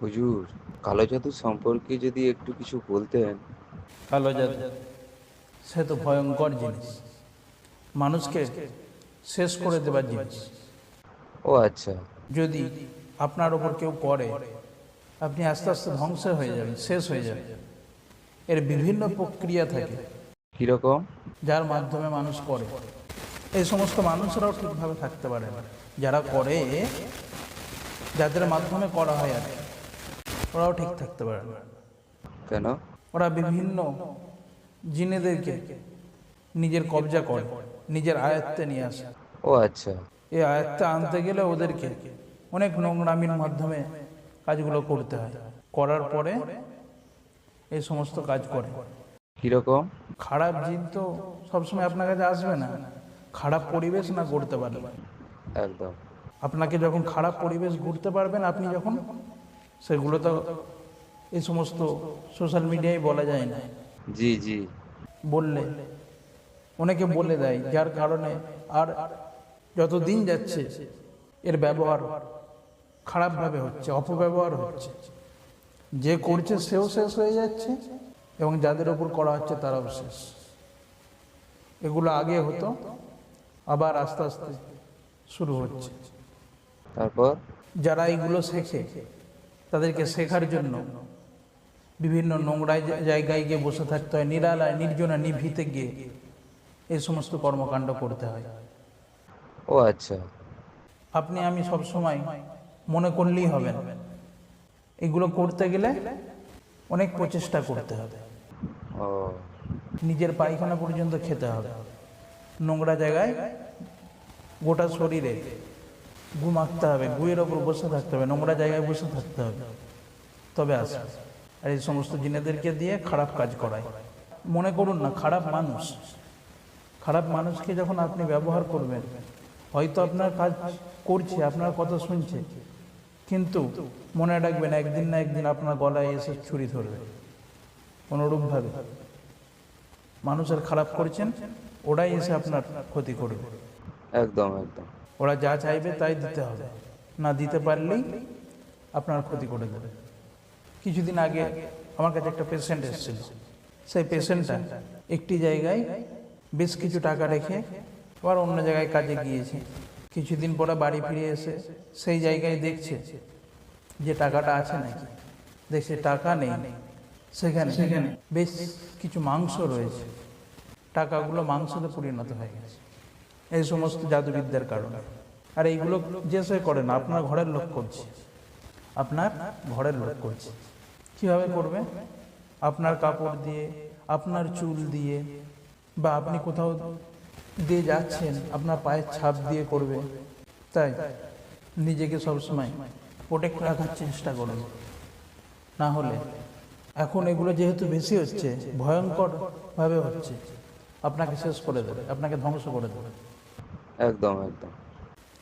হুজুর, কালো জাদু সম্পর্কে যদি একটু কিছু বলতেন। কালো জাদু সে তো ভয়ঙ্কর জিনিস, মানুষকে শেষ করে দেবার জিনিস। ও আচ্ছা। যদি আপনার ওপর কেউ করে, আপনি আস্তে আস্তে ধ্বংস হয়ে যাবেন, শেষ হয়ে যাবেন। এর বিভিন্ন প্রক্রিয়া থাকে কিরকম? যার মাধ্যমে মানুষ করে। এই সমস্ত মানুষরাও ঠিকভাবে থাকতে পারে না। যারা করে, যাদের মাধ্যমে করা হয় আর কি, ওরাও ঠিক থাকতে পারে না। কেন? ওরা বিভিন্ন জিনেদেরকে নিজের কবজা করে, নিজের আয়ত্তে নিয়ে আসে। ও আচ্ছা। এই আয়ত্তে আনতে গেলে ওদেরকে অনেক নোংরামির মাধ্যমে কাজগুলো করতে হয়। করার পরে এই সমস্ত কাজ করে। কিরকম? খারাপ জিন তো সবসময় আপনার কাছে আসবে না, খারাপ পরিবেশ না করতে পারবে। একদম। আপনাকে যখন খারাপ পরিবেশ ঘুরতে পারবেন, আপনি যখন সেগুলো তো এই সমস্ত সোশ্যাল মিডিয়ায় বলা যায় না, জি জি। বললে অনেকে বলে দেয়, যার কারণে আর যত দিন যাচ্ছে এর ব্যবহার খারাপভাবে হচ্ছে, অপব্যবহার হচ্ছে। যে করছে সেও শেষ হয়ে যাচ্ছে এবং যাদের ওপর করা হচ্ছে তারাও শেষ। এগুলো আগে হতো, আবার আস্তে আস্তে শুরু হচ্ছে। তারপর? যারা এইগুলো শেখে তাদেরকে শেখার জন্য বিভিন্ন নোংরা জায়গায় গিয়ে বসে থাকতে হয়, নিরালায় নির্জনা নিভৃতে গিয়ে এই সমস্ত কর্মকাণ্ড করতে হয়। ও আচ্ছা। আপনি আমি সব সময় মনে করলেই হবে না, এগুলো করতে গেলে অনেক প্রচেষ্টা করতে হবে। ও। নিজের পায়খানা পর্যন্ত খেতে হবে, নোংরা জায়গায় গোটা শরীরে গু মাখতে হবে, গুয়ের ওপর বসে থাকতে হবে, নোংরা জায়গায় বসে থাকতে হবে, তবে আসবে। আর এই সমস্ত জিনেদেরকে দিয়ে খারাপ কাজ করায়। মনে করুন না, খারাপ মানুষকে যখন আপনি ব্যবহার করবেন, হয়তো আপনার কাজ করছে, আপনার কথা শুনছে, কিন্তু মনে রাখবেন একদিন না একদিন আপনার গলায় এসে ছুরি ধরবে। অনুরূপভাবে মানুষের খারাপ করছেন, ওরাই এসে আপনার ক্ষতি করবে। একদম একদম। ওরা যা চাইবে তাই দিতে হবে, না দিতে পারলেই আপনার ক্ষতি করে দেবে। কিছুদিন আগে আমার কাছে একটা পেশেন্ট এসেছিল। সেই পেশেন্টটা একটি জায়গায় বেশ কিছু টাকা রেখে আবার অন্য জায়গায় কাজে গিয়েছে। কিছুদিন পরে বাড়ি ফিরে এসে সেই জায়গায় দেখছে যে টাকাটা আছে নাকি, দেখছে টাকা নেই। সেখানে বেশ কিছু মাংস রয়েছে, টাকাগুলো মাংসতে পরিণত হয়ে গেছে এই সমস্ত জাদুবিদ্যার কারণে। আর এইগুলো যে সে করে না, আপনার ঘরের লোক করছে, আপনার ঘরের লোক করছে। কীভাবে করবে? আপনার কাপড় দিয়ে, আপনার চুল দিয়ে, বা আপনি কোথাও দিয়ে যাচ্ছেন আপনার পায়ের ছাপ দিয়ে করবে। তাই নিজেকে সবসময় প্রোটেক্ট রাখার চেষ্টা করুন, না হলে এখন এগুলো যেহেতু বেশি হচ্ছে, ভয়ঙ্করভাবে হচ্ছে, আপনাকে শেষ করে দেবে, আপনাকে ধ্বংস করে দেবে। একদম একদম।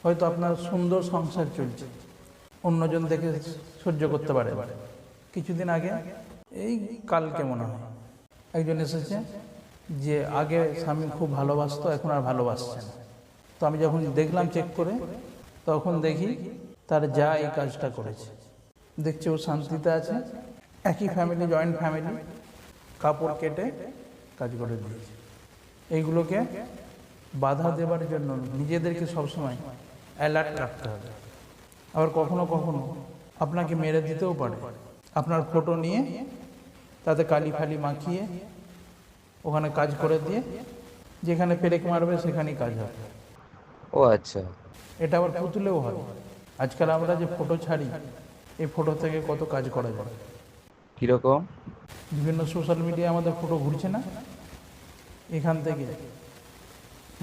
হয়তো আপনার সুন্দর সংসার চলছে, অন্যজন দেখে সহ্য করতে পারে। কিছুদিন আগে, এই কালকে মনে হয়, একজন এসেছে যে আগে স্বামী খুব ভালোবাসতো, এখন আর ভালোবাসছে না। তো আমি যখন দেখলাম চেক করে, তখন দেখি তার যা এই কাজটা করেছে। দেখছে ও শান্তিতে আছে, একই ফ্যামিলি, জয়েন্ট ফ্যামিলি, কাপড় কেটে কাজ করে দিয়েছে। এইগুলোকে বাধা দেবার জন্য নিজেদেরকে সবসময় অ্যালার্ট রাখতে হবে। আবার কখনো কখনো আপনাকে মেরে দিতেও পারে। আপনার ফটো নিয়ে তাতে কালি ফালি মাখিয়ে ওখানে কাজ করে দিয়ে যেখানে পেরেক মারবে সেখানেই কাজ হবে। ও আচ্ছা। এটা আবার পুতুলেও হয়। আজকাল আমরা যে ফটো ছাড়ি, এই ফটো থেকে কত কাজ করা যায়। কিরকম? বিভিন্ন সোশ্যাল মিডিয়ায় আমাদের ফটো ঘুরছে না, এখান থেকে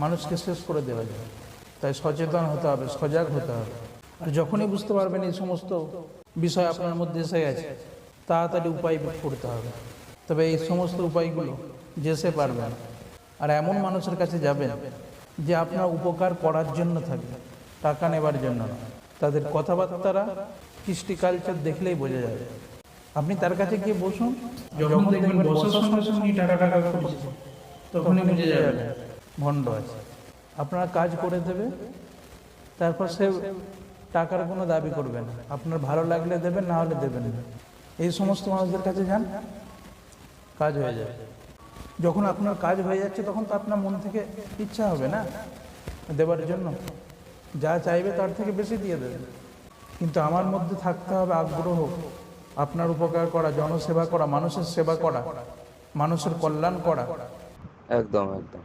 মানুষকে শেষ করে দেওয়া যায়। তাই সচেতন হতে হবে, সজাগ হতে হবে। আর যখনই বুঝতে পারবেন এই সমস্ত বিষয় আপনার মধ্যে এসে গেছে, তাড়াতাড়ি উপায় বের করতে হবে। তবে এই সমস্ত উপায়গুলো যে সে পারবে না। আর এমন মানুষের কাছে যাবেন যে আপনার উপকার করার জন্য থাকবে, টাকা নেবার জন্য না। তাদের কথাবার্তারা, কৃষ্টি কালচার দেখলেই বোঝা যাবে। আপনি তার কাছে গিয়ে বসুন, যখন দেখবেন বসার সঙ্গে সঙ্গে টাকা টাকা করছে, তখনই বুঝে যাবে ভণ্ড আছে। আপনার কাজ করে দেবে, তারপর সে টাকার কোনো দাবি করবেন না, আপনার ভালো লাগলে দেবেন, না হলে দেবেন না। এই সমস্ত মানুষদের কাছে যান, কাজ হয়ে যাবে। যখন আপনার কাজ হয়ে যাচ্ছে তখন তো আপনার মন থেকে ইচ্ছা হবে না দেওয়ার জন্য, যা চাইবে তার থেকে বেশি দিয়ে দেবেন। কিন্তু আমার মধ্যে থাকতে হবে আগ্রহ, আপনার উপকার করা, জনসেবা করা, মানুষের সেবা করা, মানুষের কল্যাণ করা। একদম একদম।